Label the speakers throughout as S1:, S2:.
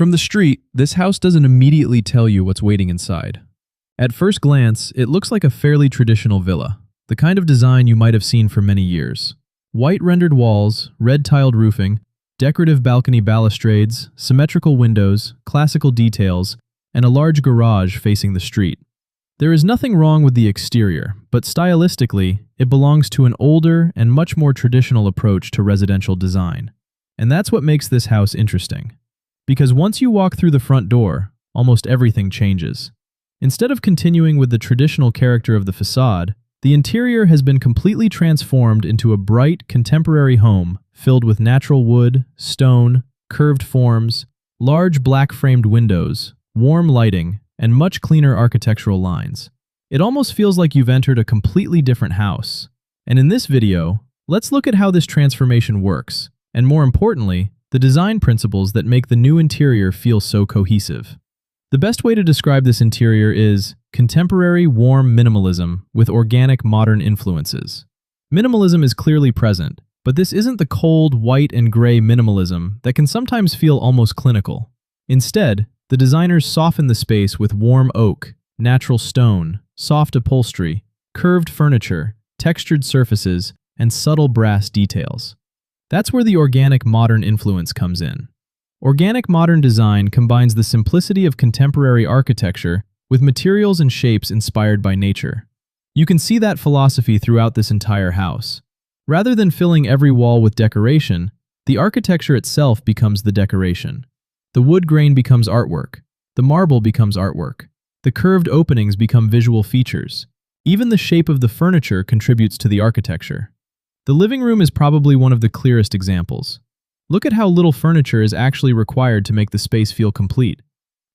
S1: From the street, this house doesn't immediately tell you what's waiting inside. At first glance, it looks like a fairly traditional villa, the kind of design you might have seen for many years. White rendered walls, red tiled roofing, decorative balcony balustrades, symmetrical windows, classical details, and a large garage facing the street. There is nothing wrong with the exterior, but stylistically, it belongs to an older and much more traditional approach to residential design. And that's what makes this house interesting. Because once you walk through the front door, almost everything changes. Instead of continuing with the traditional character of the facade, the interior has been completely transformed into a bright, contemporary home filled with natural wood, stone, curved forms, large black-framed windows, warm lighting, and much cleaner architectural lines. It almost feels like you've entered a completely different house. And in this video, let's look at how this transformation works, and more importantly, the design principles that make the new interior feel so cohesive. The best way to describe this interior is contemporary, warm minimalism with organic, modern influences. Minimalism is clearly present, but this isn't the cold, white and gray minimalism that can sometimes feel almost clinical. Instead, the designers soften the space with warm oak, natural stone, soft upholstery, curved furniture, textured surfaces, and subtle brass details. That's where the organic modern influence comes in. Organic modern design combines the simplicity of contemporary architecture with materials and shapes inspired by nature. You can see that philosophy throughout this entire house. Rather than filling every wall with decoration, the architecture itself becomes the decoration. The wood grain becomes artwork. The marble becomes artwork. The curved openings become visual features. Even the shape of the furniture contributes to the architecture. The living room is probably one of the clearest examples. Look at how little furniture is actually required to make the space feel complete.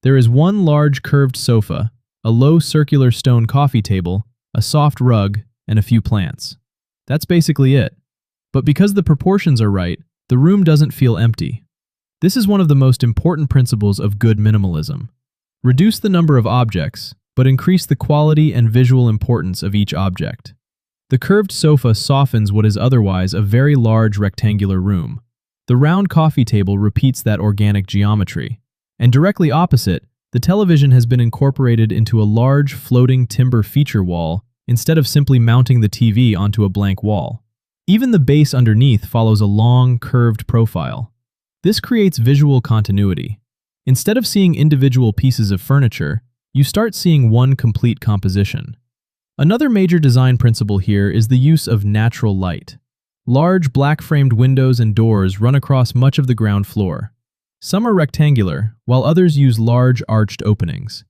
S1: There is one large curved sofa, a low circular stone coffee table, a soft rug, and a few plants. That's basically it. But because the proportions are right, the room doesn't feel empty. This is one of the most important principles of good minimalism. Reduce the number of objects, but increase the quality and visual importance of each object. The curved sofa softens what is otherwise a very large rectangular room. The round coffee table repeats that organic geometry. And directly opposite, the television has been incorporated into a large floating timber feature wall instead of simply mounting the TV onto a blank wall. Even the base underneath follows a long, curved profile. This creates visual continuity. Instead of seeing individual pieces of furniture, you start seeing one complete composition. Another major design principle here is the use of natural light. Large black-framed windows and doors run across much of the ground floor. Some are rectangular, while others use large arched openings.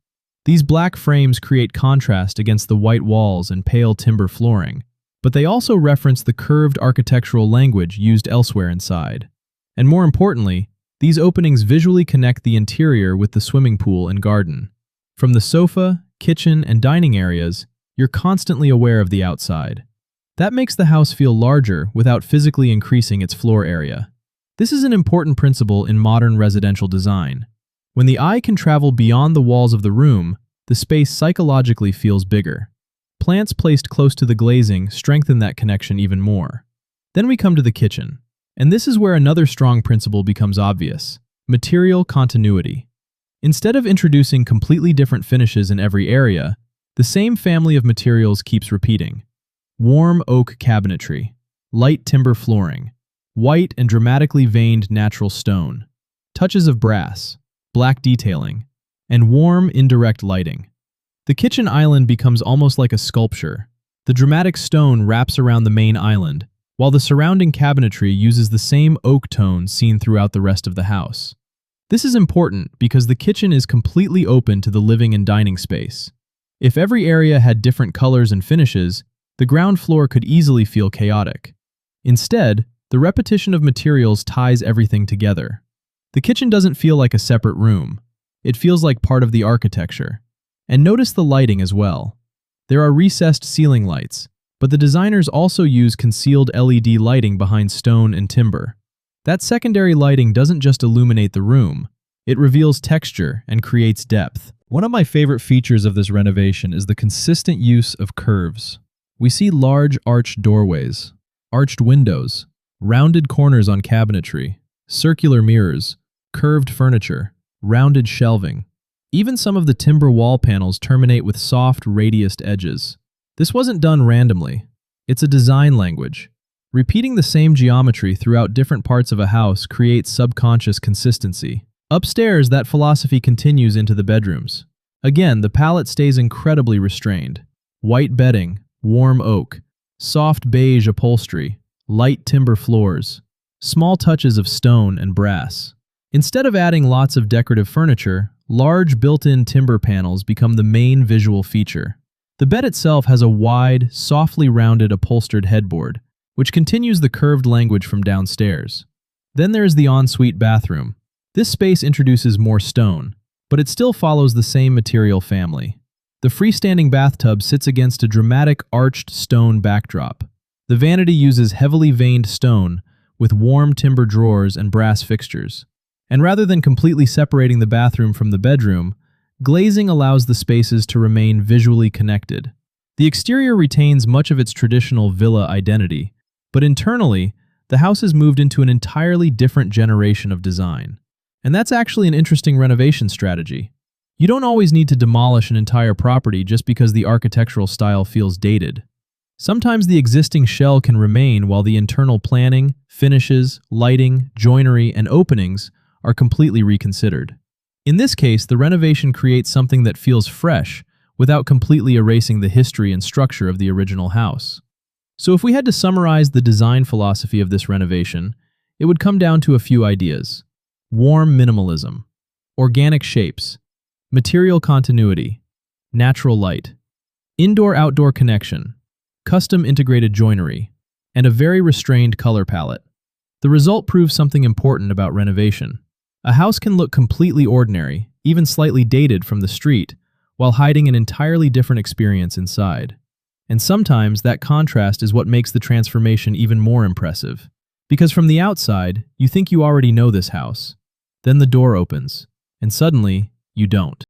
S1: These black frames create contrast against the white walls and pale timber flooring, but they also reference the curved architectural language used elsewhere inside. And more importantly, these openings visually connect the interior with the swimming pool and garden. From the sofa, kitchen, and dining areas, you're constantly aware of the outside. That makes the house feel larger without physically increasing its floor area. This is an important principle in modern residential design. When the eye can travel beyond the walls of the room, the space psychologically feels bigger. Plants placed close to the glazing strengthen that connection even more. Then we come to the kitchen. And this is where another strong principle becomes obvious: material continuity. Instead of introducing completely different finishes in every area, the same family of materials keeps repeating. Warm oak cabinetry, light timber flooring, white and dramatically veined natural stone, touches of brass, black detailing, and warm indirect lighting. The kitchen island becomes almost like a sculpture. The dramatic stone wraps around the main island, while the surrounding cabinetry uses the same oak tone seen throughout the rest of the house. This is important because the kitchen is completely open to the living and dining space. If every area had different colors and finishes, the ground floor could easily feel chaotic. Instead, the repetition of materials ties everything together. The kitchen doesn't feel like a separate room. It feels like part of the architecture. And notice the lighting as well. There are recessed ceiling lights, but the designers also use concealed LED lighting behind stone and timber. That secondary lighting doesn't just illuminate the room, it reveals texture and creates depth. One of my favorite features of this renovation is the consistent use of curves. We see large arched doorways, arched windows, rounded corners on cabinetry, circular mirrors, curved furniture, rounded shelving. Even some of the timber wall panels terminate with soft, radiused edges. This wasn't done randomly. It's a design language. Repeating the same geometry throughout different parts of a house creates subconscious consistency. Upstairs, that philosophy continues into the bedrooms. Again, the palette stays incredibly restrained. White bedding, warm oak, soft beige upholstery, light timber floors, small touches of stone and brass. Instead of adding lots of decorative furniture, large built-in timber panels become the main visual feature. The bed itself has a wide, softly rounded upholstered headboard, which continues the curved language from downstairs. Then there is the ensuite bathroom. This space introduces more stone, but it still follows the same material family. The freestanding bathtub sits against a dramatic arched stone backdrop. The vanity uses heavily veined stone with warm timber drawers and brass fixtures. And rather than completely separating the bathroom from the bedroom, glazing allows the spaces to remain visually connected. The exterior retains much of its traditional villa identity, but internally, the house has moved into an entirely different generation of design. And that's actually an interesting renovation strategy. You don't always need to demolish an entire property just because the architectural style feels dated. Sometimes the existing shell can remain while the internal planning, finishes, lighting, joinery, and openings are completely reconsidered. In this case, the renovation creates something that feels fresh without completely erasing the history and structure of the original house. So if we had to summarize the design philosophy of this renovation, it would come down to a few ideas. Warm minimalism, organic shapes, material continuity, natural light, indoor-outdoor connection, custom integrated joinery, and a very restrained color palette. The result proves something important about renovation. A house can look completely ordinary, even slightly dated from the street, while hiding an entirely different experience inside. And sometimes that contrast is what makes the transformation even more impressive. Because from the outside, you think you already know this house. Then the door opens, and suddenly, you don't.